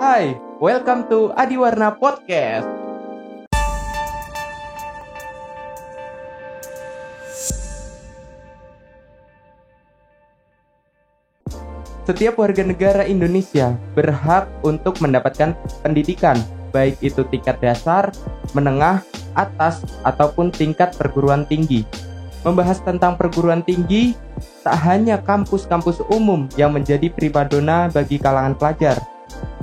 Hai, welcome to Adiwarna Podcast. Setiap warga negara Indonesia berhak untuk mendapatkan pendidikan, baik itu tingkat dasar, menengah, atas, ataupun tingkat perguruan tinggi. Membahas tentang perguruan tinggi, tak hanya kampus-kampus umum yang menjadi primadona bagi kalangan pelajar.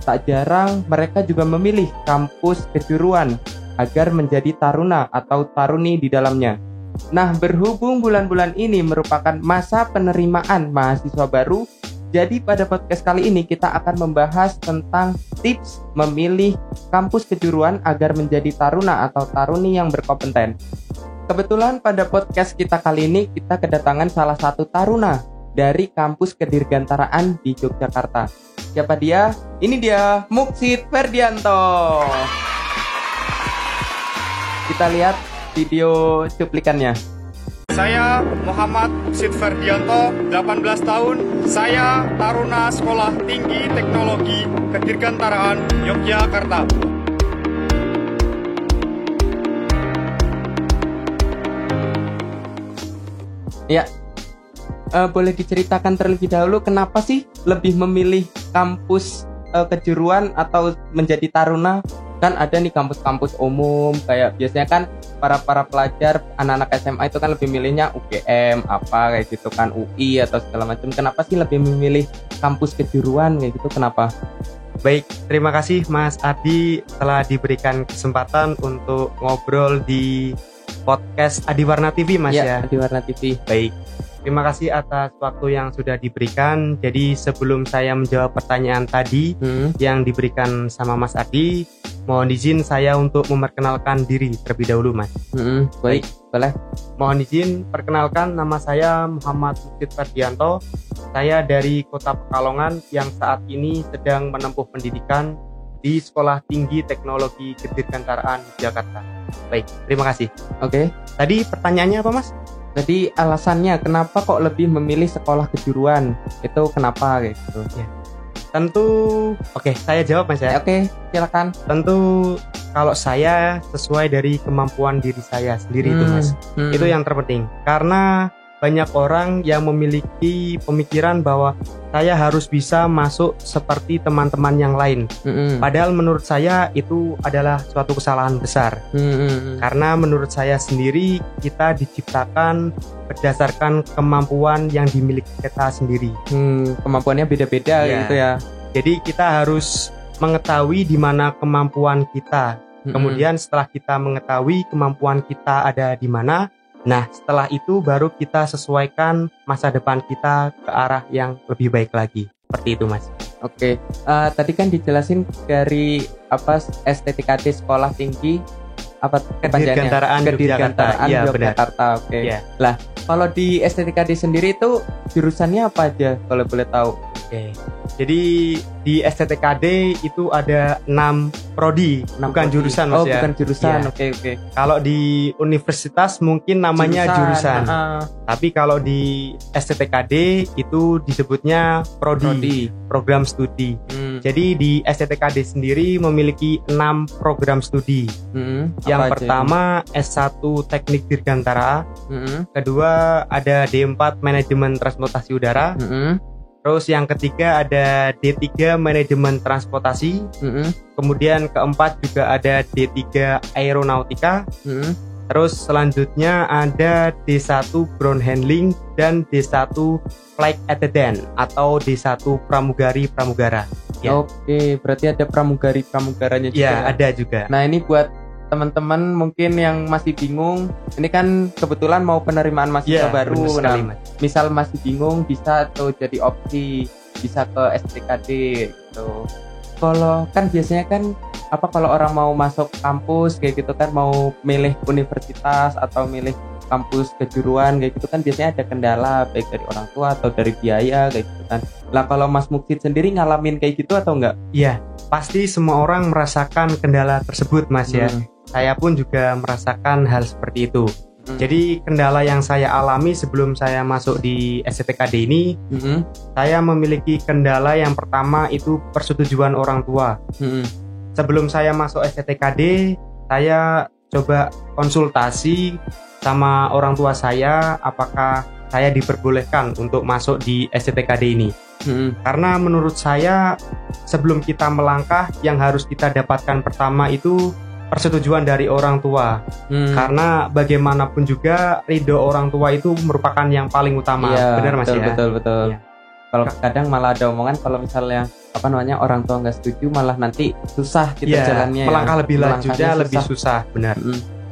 Tak jarang mereka juga memilih kampus kejuruan agar menjadi taruna atau taruni di dalamnya. Nah, berhubung bulan-bulan ini merupakan masa penerimaan mahasiswa baru, jadi pada podcast kali ini kita akan membahas tentang tips memilih kampus kejuruan agar menjadi taruna atau taruni yang berkompeten. Kebetulan pada podcast kita kali ini kita kedatangan salah satu taruna dari kampus Kedirgantaraan di Yogyakarta. Siapa dia? Ini dia, Muksid Ferdianto. Kita lihat video cuplikannya. Saya Muhammad Muksid Ferdianto, 18 tahun. Saya taruna Sekolah Tinggi Teknologi Kedirgantaraan Yogyakarta. Ya, boleh diceritakan terlebih dahulu kenapa sih lebih memilih kampus kejuruan atau menjadi taruna? Kan ada nih kampus-kampus umum, kayak biasanya kan para pelajar anak-anak SMA itu kan lebih milihnya UGM apa kayak gitu kan, UI atau segala macam. Kenapa sih lebih memilih kampus kejuruan kayak gitu? Kenapa? Baik, terima kasih Mas Adi telah diberikan kesempatan untuk ngobrol di podcast Adiwarna TV, Mas ya. Adiwarna TV. Baik, terima kasih atas waktu yang sudah diberikan. Jadi sebelum saya menjawab pertanyaan tadi yang diberikan sama Mas Adi, mohon izin saya untuk memperkenalkan diri terlebih dahulu, Mas. Baik, boleh. Mohon izin perkenalkan, nama saya Muhammad Muksid Ferdianto. Saya dari Kota Pekalongan yang saat ini sedang menempuh pendidikan di Sekolah Tinggi Teknologi Kedirgantaraan Jakarta. Baik, terima kasih. Oke. Tadi pertanyaannya apa, Mas? Jadi alasannya kenapa kok lebih memilih sekolah kejuruan? Itu kenapa kayak gitu? Ya. Tentu, oke, saya jawab, Mas ya. Oke, silakan. Tentu kalau saya sesuai dari kemampuan diri saya sendiri itu, Mas. Itu yang terpenting. Karena banyak orang yang memiliki pemikiran bahwa saya harus bisa masuk seperti teman-teman yang lain. Padahal menurut saya itu adalah suatu kesalahan besar. Karena menurut saya sendiri kita diciptakan berdasarkan kemampuan yang dimiliki kita sendiri. Kemampuannya beda-beda gitu ya. Jadi kita harus mengetahui di mana kemampuan kita. Kemudian setelah kita mengetahui kemampuan kita ada di mana, nah, setelah itu baru kita sesuaikan masa depan kita ke arah yang lebih baik lagi. Seperti itu, Mas. Oke. Tadi kan dijelasin dari STTKD Sekolah Tinggi Kedirgantaraan Yogyakarta. Oke. Ya. Lah, kalau di STTKD sendiri itu jurusannya apa aja kalau boleh tahu? Oke. Jadi di STTKD itu ada 6 prodi, bukan jurusan, Mas ya. Bukan jurusan. Ya. Oke. Kalau di universitas mungkin namanya jurusan. Tapi kalau di STTKD itu disebutnya prodi. Program studi. Jadi di STTKD sendiri memiliki 6 program studi. Yang pertama S1 Teknik Dirgantara. Kedua ada D4 Manajemen Transportasi Udara. Terus yang ketiga ada D3 Manajemen Transportasi. Kemudian keempat juga ada D3 Aeronautika. Terus selanjutnya ada D1 Ground Handling dan D1 Flight Attendant atau D1 Pramugari-Pramugara. Ya. Oke, berarti ada pramugari-pramugaranya juga. Ya, ada juga. Nah, ini buat teman-teman mungkin yang masih bingung, ini kan kebetulan mau penerimaan mahasiswa baru. Nah, misal masih bingung, bisa tuh jadi opsi, bisa ke STKD gitu. Kalau kan biasanya kan kalau orang mau masuk kampus kayak gitu kan, mau milih universitas atau milih kampus kejuruan kayak gitu kan, biasanya ada kendala baik dari orang tua atau dari biaya kayak gitu kan. Lah kalau Mas Muksid sendiri ngalamin kayak gitu atau enggak? Iya, pasti semua orang merasakan kendala tersebut, Mas ya. Saya pun juga merasakan hal seperti itu. Jadi kendala yang saya alami sebelum saya masuk di STTKD ini, saya memiliki kendala yang pertama itu persetujuan orang tua. Sebelum saya masuk STTKD, saya coba konsultasi sama orang tua saya apakah saya diperbolehkan untuk masuk di STTKD ini. Karena menurut saya sebelum kita melangkah, yang harus kita dapatkan pertama itu persetujuan dari orang tua. Karena bagaimanapun juga ridho orang tua itu merupakan yang paling utama. Benar Mas ya? Betul. Kalau kadang malah ada omongan kalau misalnya orang tua nggak setuju malah nanti susah kita jalannya. Melangkah lebih lanjutnya lebih susah. Benar.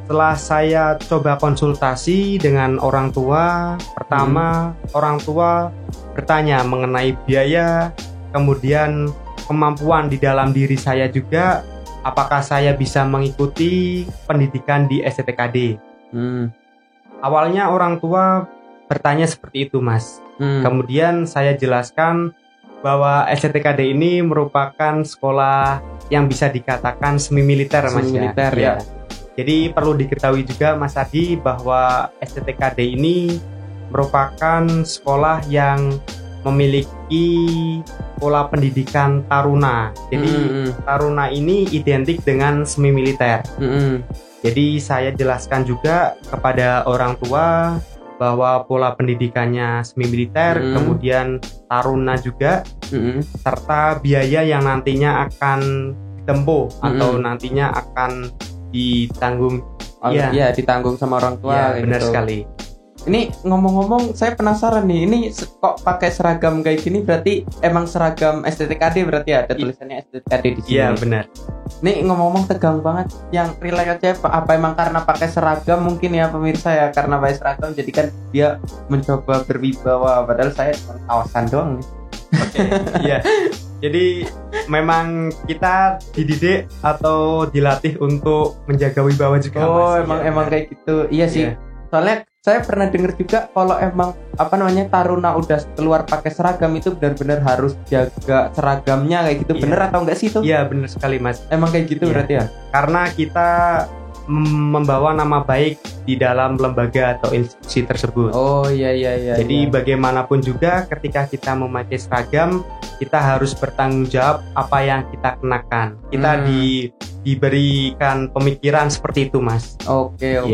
Setelah saya coba konsultasi dengan orang tua, pertama orang tua bertanya mengenai biaya, kemudian kemampuan di dalam diri saya juga, apakah saya bisa mengikuti pendidikan di STTKD. Awalnya orang tua bertanya seperti itu Mas. Kemudian saya jelaskan bahwa STTKD ini merupakan sekolah yang bisa dikatakan semi militer Mas. Semi militer ya. Jadi perlu diketahui juga Mas Adi bahwa STTKD ini merupakan sekolah yang memiliki pola pendidikan taruna. Jadi taruna ini identik dengan semi militer. Jadi saya jelaskan juga kepada orang tua bahwa pola pendidikannya semi militer, kemudian taruna juga, serta biaya yang nantinya akan ditempuh atau nantinya akan ditanggung. Ditanggung sama orang tua. Benar sekali. Ini ngomong-ngomong, saya penasaran nih, ini kok pakai seragam kayak gini, berarti emang seragam STTKD berarti ada tulisannya STTKD di sini. Iya benar. Nih ngomong-ngomong tegang banget, yang relax aja apa emang karena pakai seragam mungkin ya pemirsa ya, karena pakai seragam jadi kan dia mencoba berwibawa, padahal saya cuma kawasan doang nih. Iya. Jadi memang kita dididik atau dilatih untuk menjaga wibawa juga. Mas. Emang kayak gitu. Iya sih. Soalnya saya pernah dengar juga kalau emang taruna udah keluar pakai seragam itu benar-benar harus jaga seragamnya kayak gitu. Bener atau enggak sih itu? Iya bener sekali Mas. Emang kayak gitu berarti ya? Karena kita membawa nama baik di dalam lembaga atau institusi tersebut. Jadi bagaimanapun juga ketika kita memakai seragam, kita harus bertanggung jawab apa yang kita kenakan. Kita diberikan pemikiran seperti itu Mas. Oke.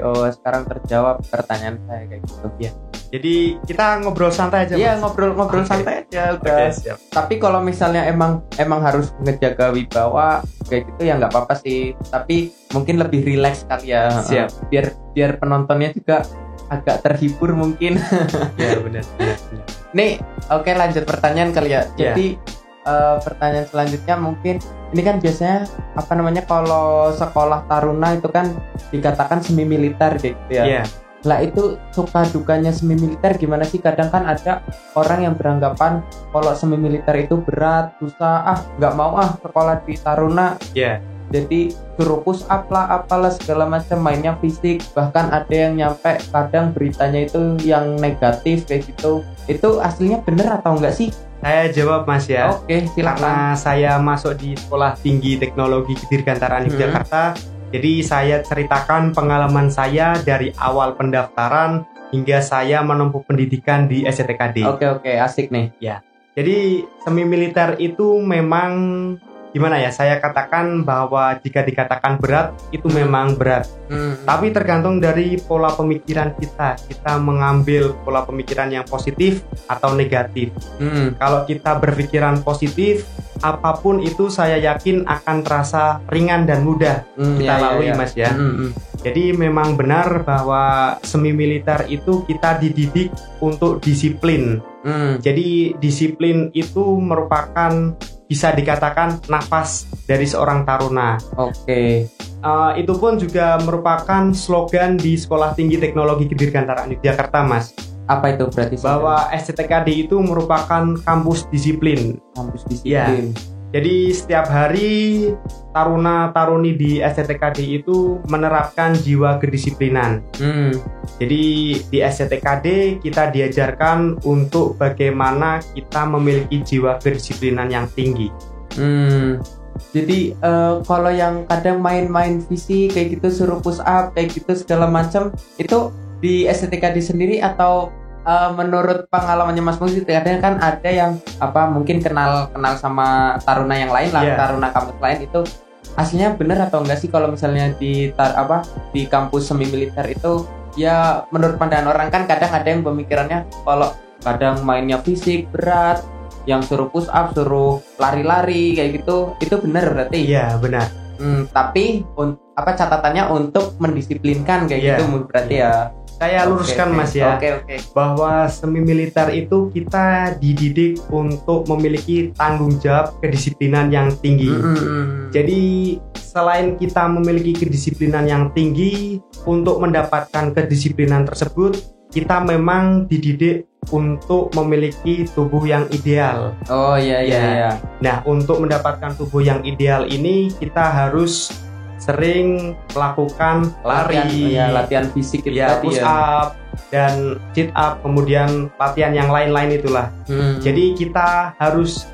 Oh, sekarang terjawab pertanyaan saya kayak gitu. Iya. Jadi kita ngobrol santai aja Mas. Iya, ngobrol santai aja udah. Siap. Tapi kalau misalnya emang harus ngejaga wibawa kayak gitu ya nggak apa-apa sih. Tapi mungkin lebih rileks kali ya. Siap. Biar penontonnya juga agak terhibur mungkin. Ya benar. Nih, oke, lanjut pertanyaan kali ya. Jadi pertanyaan selanjutnya mungkin ini kan biasanya kalau sekolah taruna itu kan dikatakan semi militer gitu ya. Lah itu suka dukanya semi militer gimana sih? Kadang kan ada orang yang beranggapan kalau semi militer itu berat, susah, nggak mau sekolah di taruna. Jadi suruh push up lah, apalah segala macam, mainnya fisik, bahkan ada yang nyampe kadang beritanya itu yang negatif kayak gitu. Itu aslinya bener atau enggak sih? Saya jawab Mas ya. Oke, silakan. Karena saya masuk di Sekolah Tinggi Teknologi Dirgantara Yogyakarta. Jadi saya ceritakan pengalaman saya dari awal pendaftaran hingga saya menempuh pendidikan di STTKD. Oke, asik nih. Ya. Jadi semi militer itu memang gimana ya, saya katakan bahwa jika dikatakan berat itu memang berat. Tapi tergantung dari pola pemikiran kita mengambil pola pemikiran yang positif atau negatif. Kalau kita berpikiran positif, apapun itu saya yakin akan terasa ringan dan mudah kita lalui Mas ya. Jadi memang benar bahwa semi militer itu kita dididik untuk disiplin. Jadi disiplin itu merupakan bisa dikatakan nafas dari seorang taruna. Itu pun juga merupakan slogan di Sekolah Tinggi Teknologi Dirgantara Yogyakarta Mas. Apa itu berarti? Bahwa STTKD itu merupakan kampus disiplin. Jadi setiap hari taruna-taruni di STTKD itu menerapkan jiwa kedisiplinan. Jadi di STTKD kita diajarkan untuk bagaimana kita memiliki jiwa kedisiplinan yang tinggi. Jadi kalau yang kadang main-main fisik kayak gitu, suruh push up kayak gitu segala macam, itu di STTKD sendiri atau menurut pengalamannya Mas Musi, kadang kan ada yang mungkin kenal sama taruna yang lain lah, taruna kampus lain, itu aslinya bener atau enggak sih kalau misalnya di kampus semi militer itu, ya menurut pandangan orang kan kadang ada yang pemikirannya kalau kadang mainnya fisik berat, yang suruh push up, suruh lari-lari kayak gitu, itu benar berarti? Iya, benar. Tapi catatannya untuk mendisiplinkan kayak gitu berarti ya. Saya luruskan Mas ya. Bahwa semi militer itu kita dididik untuk memiliki tanggung jawab kedisiplinan yang tinggi. Jadi selain kita memiliki kedisiplinan yang tinggi, untuk mendapatkan kedisiplinan tersebut kita memang dididik untuk memiliki tubuh yang ideal. Oh iya. Nah, untuk mendapatkan tubuh yang ideal ini kita harus sering melakukan latihan fisik gitu, push up dan sit up, kemudian latihan yang lain-lain itulah. Jadi kita harus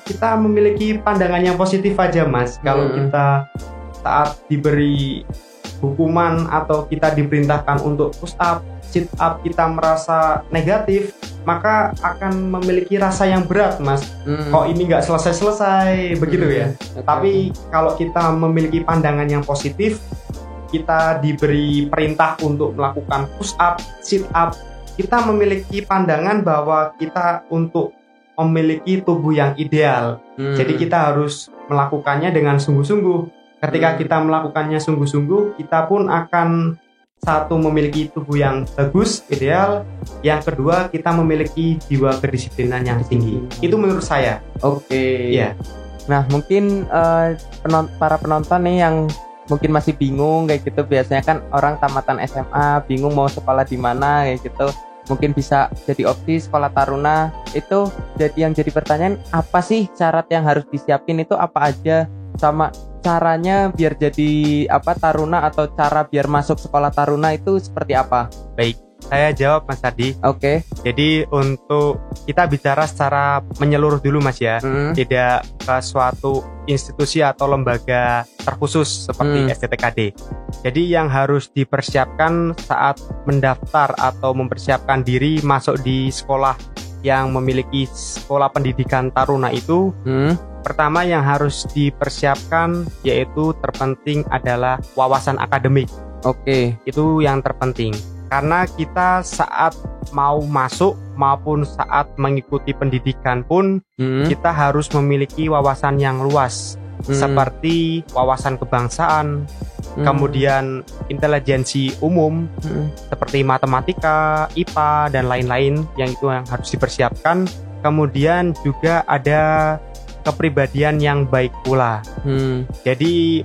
kita memiliki pandangan yang positif aja Mas. Kalau kita saat diberi hukuman atau kita diperintahkan untuk push up, sit up, kita merasa negatif, maka akan memiliki rasa yang berat Mas. Kok ini nggak selesai-selesai begitu ya. Tapi kalau kita memiliki pandangan yang positif, kita diberi perintah untuk melakukan push up, sit up, kita memiliki pandangan bahwa kita untuk memiliki tubuh yang ideal. Jadi kita harus melakukannya dengan sungguh-sungguh. Ketika kita melakukannya sungguh-sungguh, kita pun akan satu, memiliki tubuh yang bagus, ideal. Yang kedua, kita memiliki jiwa kedisiplinan yang tinggi. Itu menurut saya. Oke. Ya. Nah, mungkin para penonton nih yang mungkin masih bingung kayak gitu, biasanya kan orang tamatan SMA bingung mau sekolah di mana kayak gitu. Mungkin bisa jadi opsi sekolah taruna. Itu yang jadi pertanyaan, apa sih syarat yang harus disiapin itu apa aja, sama caranya biar jadi taruna, atau cara biar masuk sekolah taruna itu seperti apa? Baik, saya jawab Mas Adi. Oke. Jadi untuk kita bicara secara menyeluruh dulu Mas ya, tidak ke suatu institusi atau lembaga terkhusus seperti STTKD. Jadi yang harus dipersiapkan saat mendaftar atau mempersiapkan diri masuk di sekolah yang memiliki sekolah pendidikan taruna itu, pertama yang harus dipersiapkan yaitu terpenting adalah wawasan akademik. Oke. Itu yang terpenting. Karena kita saat mau masuk maupun saat mengikuti pendidikan pun kita harus memiliki wawasan yang luas, seperti wawasan kebangsaan, kemudian intelijensi umum, seperti matematika, IPA dan lain-lain, yang itu yang harus dipersiapkan. Kemudian juga ada kepribadian yang baik pula. Jadi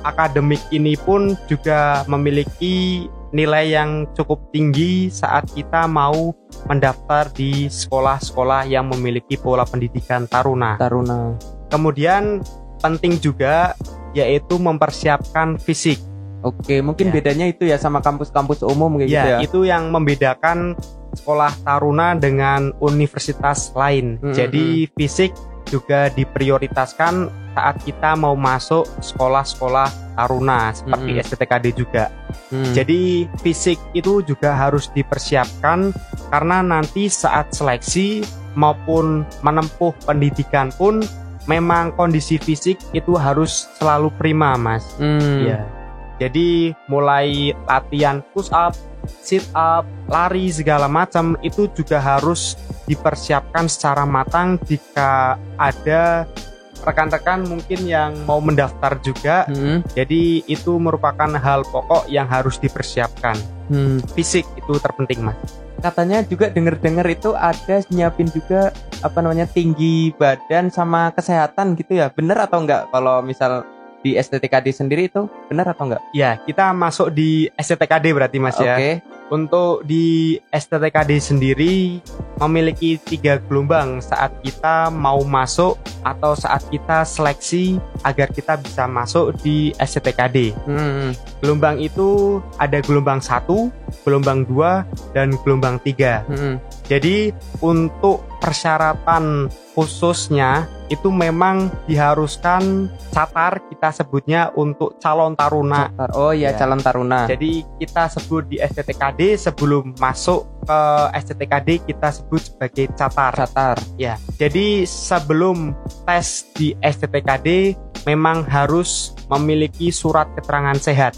akademik ini pun juga memiliki nilai yang cukup tinggi saat kita mau mendaftar di sekolah-sekolah yang memiliki pola pendidikan taruna. Kemudian penting juga yaitu mempersiapkan fisik. Oke, mungkin bedanya itu ya sama kampus-kampus umum kayak gitu ya. Itu yang membedakan sekolah taruna dengan universitas lain. Jadi fisik juga diprioritaskan saat kita mau masuk sekolah-sekolah taruna seperti STTKD juga. Jadi fisik itu juga harus dipersiapkan, karena nanti saat seleksi maupun menempuh pendidikan pun memang kondisi fisik itu harus selalu prima Mas. Jadi mulai latihan push up, sit up, lari segala macam itu juga harus dipersiapkan secara matang. Jika ada rekan-rekan mungkin yang mau mendaftar juga, jadi itu merupakan hal pokok yang harus dipersiapkan. Fisik itu terpenting Mas. Katanya juga dengar-dengar itu ada nyiapin juga tinggi badan sama kesehatan gitu ya, bener atau enggak kalau misal di STTKD sendiri itu benar atau enggak? Ya, kita masuk di STTKD berarti Mas ya. Untuk di STTKD sendiri memiliki 3 gelombang saat kita mau masuk atau saat kita seleksi agar kita bisa masuk di STTKD. Gelombang itu ada gelombang 1, gelombang 2, dan gelombang 3. Jadi untuk persyaratan khususnya itu memang diharuskan catar, kita sebutnya untuk calon taruna. Oh iya, calon taruna. Jadi kita sebut di STTKD, sebelum masuk ke STTKD kita sebut sebagai catar. Ya. Jadi sebelum tes di STTKD memang harus memiliki surat keterangan sehat.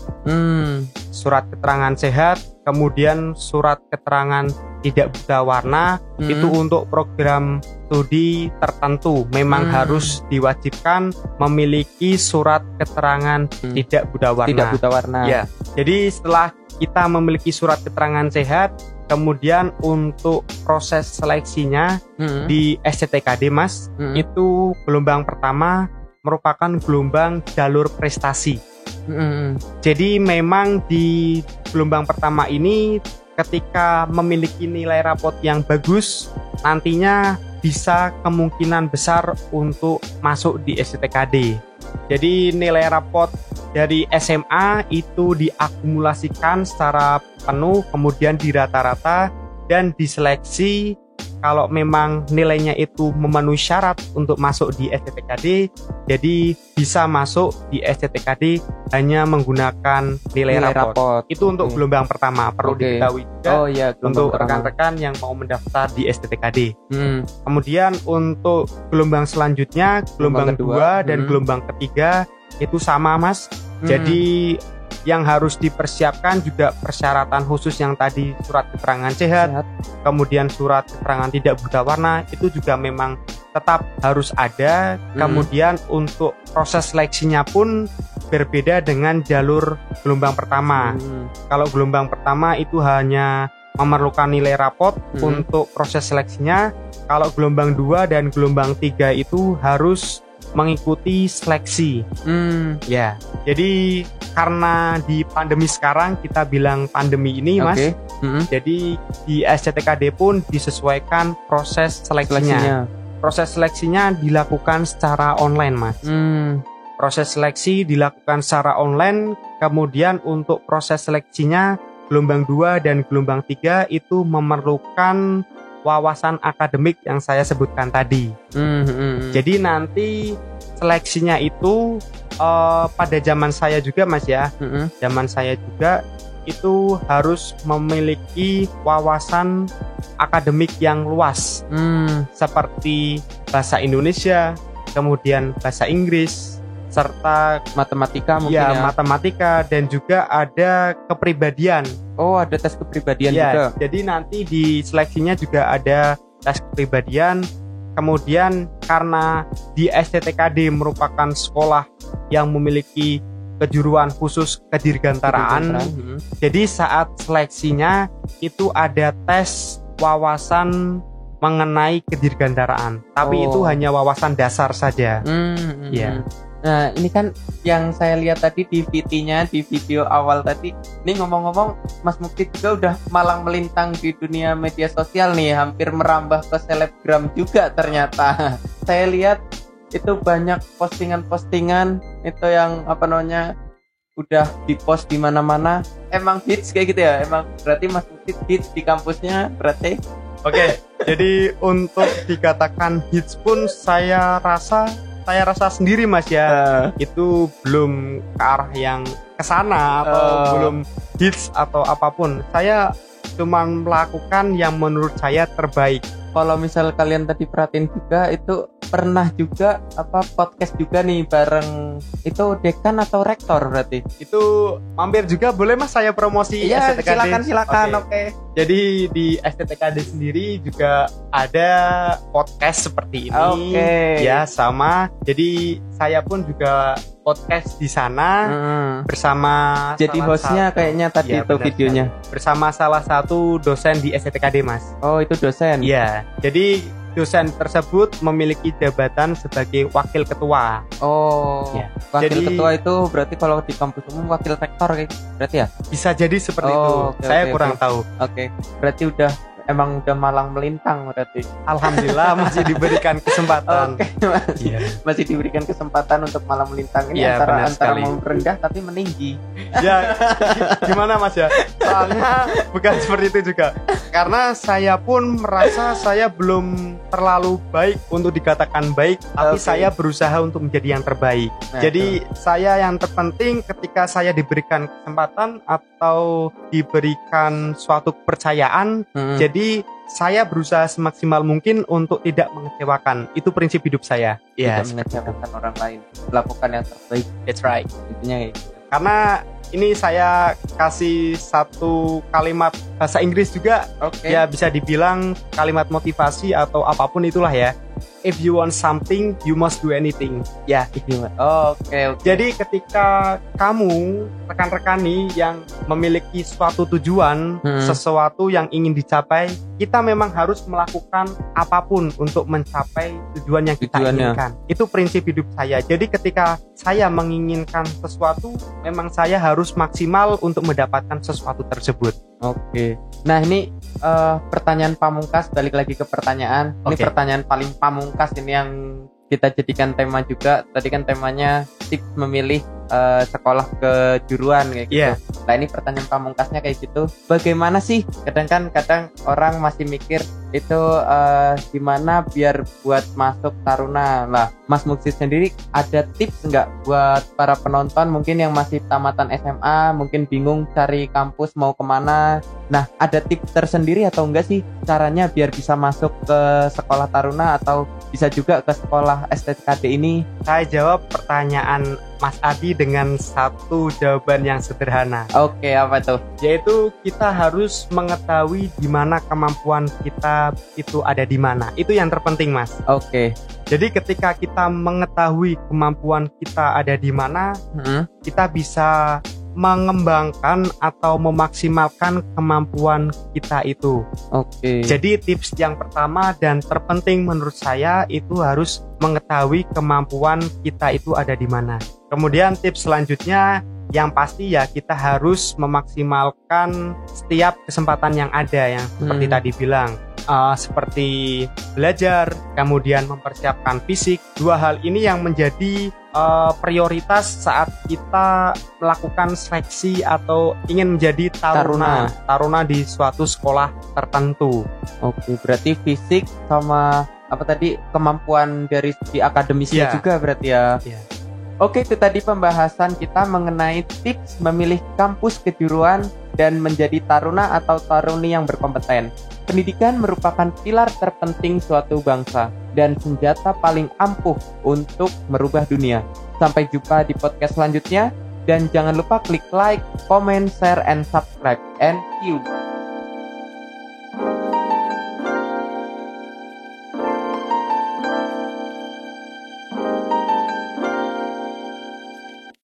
Surat keterangan sehat, kemudian surat keterangan tidak buta warna. Itu untuk program studi tertentu memang harus diwajibkan memiliki surat keterangan tidak buta warna. Tidak buta warna. Ya. Jadi setelah kita memiliki surat keterangan sehat, kemudian untuk proses seleksinya di STTKD Mas, itu gelombang pertama merupakan gelombang jalur prestasi. Jadi memang di gelombang pertama ini ketika memiliki nilai rapot yang bagus, nantinya bisa kemungkinan besar untuk masuk di STTKD. Jadi nilai rapot dari SMA itu diakumulasikan secara penuh, kemudian dirata-rata dan diseleksi. Kalau memang nilainya itu memenuhi syarat untuk masuk di STTKD, jadi bisa masuk di STTKD hanya menggunakan nilai rapot. Itu untuk gelombang pertama, perlu diketahui juga untuk rekan-rekan yang mau mendaftar di STTKD. Kemudian untuk gelombang selanjutnya, gelombang kedua dan gelombang ketiga itu sama Mas. Jadi yang harus dipersiapkan juga persyaratan khusus yang tadi surat keterangan sehat, kemudian surat keterangan tidak buta warna itu juga memang tetap harus ada. Kemudian untuk proses seleksinya pun berbeda dengan jalur gelombang pertama. Kalau gelombang pertama itu hanya memerlukan nilai rapot untuk proses seleksinya. Kalau gelombang 2 dan gelombang 3 itu harus mengikuti seleksi. Ya. Jadi karena di pandemi sekarang, kita bilang pandemi ini Mas. Jadi di STTKD pun disesuaikan proses seleksinya. Proses seleksinya dilakukan secara online Mas. Proses seleksi dilakukan secara online. Kemudian untuk proses seleksinya gelombang 2 dan gelombang 3 itu memerlukan wawasan akademik yang saya sebutkan tadi. Jadi nanti seleksinya itu pada zaman saya juga Mas ya, zaman saya juga itu harus memiliki wawasan akademik yang luas, seperti bahasa Indonesia, kemudian bahasa Inggris, serta matematika mungkin ya. Matematika dan juga ada kepribadian. Oh, ada tes kepribadian juga. Jadi nanti di seleksinya juga ada tes kepribadian. Kemudian karena di STTKD merupakan sekolah yang memiliki kejuruan khusus kedirgantaraan, jadi saat seleksinya itu ada tes wawasan mengenai kedirgantaraan. Tapi itu hanya wawasan dasar saja. Ya. Nah, ini kan yang saya lihat tadi di VT-nya, di video awal tadi. Ini ngomong-ngomong, Mas Mukti juga udah malang melintang di dunia media sosial nih, hampir merambah ke selebgram juga ternyata. Saya lihat itu banyak postingan-postingan itu yang udah di-post di mana-mana. Emang hits kayak gitu ya? Emang berarti Mas Mukti hits di kampusnya berarti? Oke, jadi untuk dikatakan hits pun saya rasa sendiri Mas ya, itu belum ke arah yang kesana atau belum hits atau apapun. Saya cuma melakukan yang menurut saya terbaik. Kalau misal kalian tadi perhatiin juga, itu pernah juga podcast juga nih bareng itu dekan atau rektor berarti? Itu mampir juga boleh Mas saya promosi STTKD? Silakan. Oke. Jadi di STTKD sendiri juga ada podcast seperti ini. Ya, sama. Jadi saya pun juga podcast di sana bersama. Jadi hostnya kayaknya tadi itu videonya. Bersama salah satu dosen di STTKD Mas. Oh, itu dosen. Iya. Jadi dosen tersebut memiliki jabatan sebagai wakil ketua. Oh, ya. Wakil ketua itu berarti kalau di kampus umum wakil rektor kayak berarti ya? Bisa jadi seperti itu. Saya kurang tahu. Oke. Berarti udah emang udah malang melintang berarti. Alhamdulillah masih diberikan kesempatan. Oke, masih diberikan kesempatan untuk malang melintang ini antara mau rendah tapi meninggi. Ya, gimana Mas ya? Soalnya bukan seperti itu juga. Karena saya pun merasa saya belum terlalu baik untuk dikatakan baik, tapi saya berusaha untuk menjadi yang terbaik. Jadi saya yang terpenting ketika saya diberikan kesempatan atau diberikan suatu kepercayaan, jadi saya berusaha semaksimal mungkin untuk tidak mengecewakan. Itu prinsip hidup saya. Tidak mengecewakan orang lain, melakukan yang terbaik. That's right. Intinya gitu. Karena ini saya kasih satu kalimat bahasa Inggris juga. Ya bisa dibilang kalimat motivasi atau apapun itulah ya. If you want something, you must do anything. Ya, Oke. Jadi ketika kamu rekan-rekan nih yang memiliki suatu tujuan, sesuatu yang ingin dicapai, kita memang harus melakukan apapun untuk mencapai tujuan yang kita inginkan. Itu prinsip hidup saya. Jadi ketika saya menginginkan sesuatu, memang saya harus maksimal untuk mendapatkan sesuatu tersebut. Oke. Nah ini pertanyaan pamungkas, balik lagi ke pertanyaan. Ini pertanyaan paling pamungkas ini yang kita jadikan tema juga. Tadi kan temanya tips memilih sekolah kejuruan kayak gitu. Nah ini pertanyaan pamungkasnya kayak gitu. Bagaimana sih? Kadang orang masih mikir itu gimana biar buat masuk Taruna. Lah Mas Muksid sendiri ada tips nggak buat para penonton mungkin yang masih tamatan SMA, mungkin bingung cari kampus mau kemana? Nah ada tips tersendiri atau enggak sih caranya biar bisa masuk ke sekolah Taruna atau bisa juga ke sekolah STTKD ini? Saya jawab pertanyaan Mas Adi dengan satu jawaban yang sederhana. Oke, apa tuh? Yaitu kita harus mengetahui di mana kemampuan kita itu ada di mana. Itu yang terpenting, Mas. Oke. Jadi ketika kita mengetahui kemampuan kita ada di mana, kita bisa mengembangkan atau memaksimalkan kemampuan kita itu. Oke. Jadi tips yang pertama dan terpenting menurut saya itu harus mengetahui kemampuan kita itu ada di mana. Kemudian tips selanjutnya yang pasti ya kita harus memaksimalkan setiap kesempatan yang ada yang seperti tadi bilang. Seperti belajar, kemudian mempersiapkan fisik. Dua hal ini yang menjadi prioritas saat kita melakukan seleksi atau ingin menjadi taruna di suatu sekolah tertentu. Oke, berarti fisik sama apa tadi kemampuan dari segi akademisnya juga berarti ya. Oke, itu tadi pembahasan kita mengenai tips memilih kampus kejuruan dan menjadi taruna atau taruni yang berkompeten. Pendidikan merupakan pilar terpenting suatu bangsa dan senjata paling ampuh untuk merubah dunia. Sampai jumpa di podcast selanjutnya dan jangan lupa klik like, comment, share, and subscribe. And see you.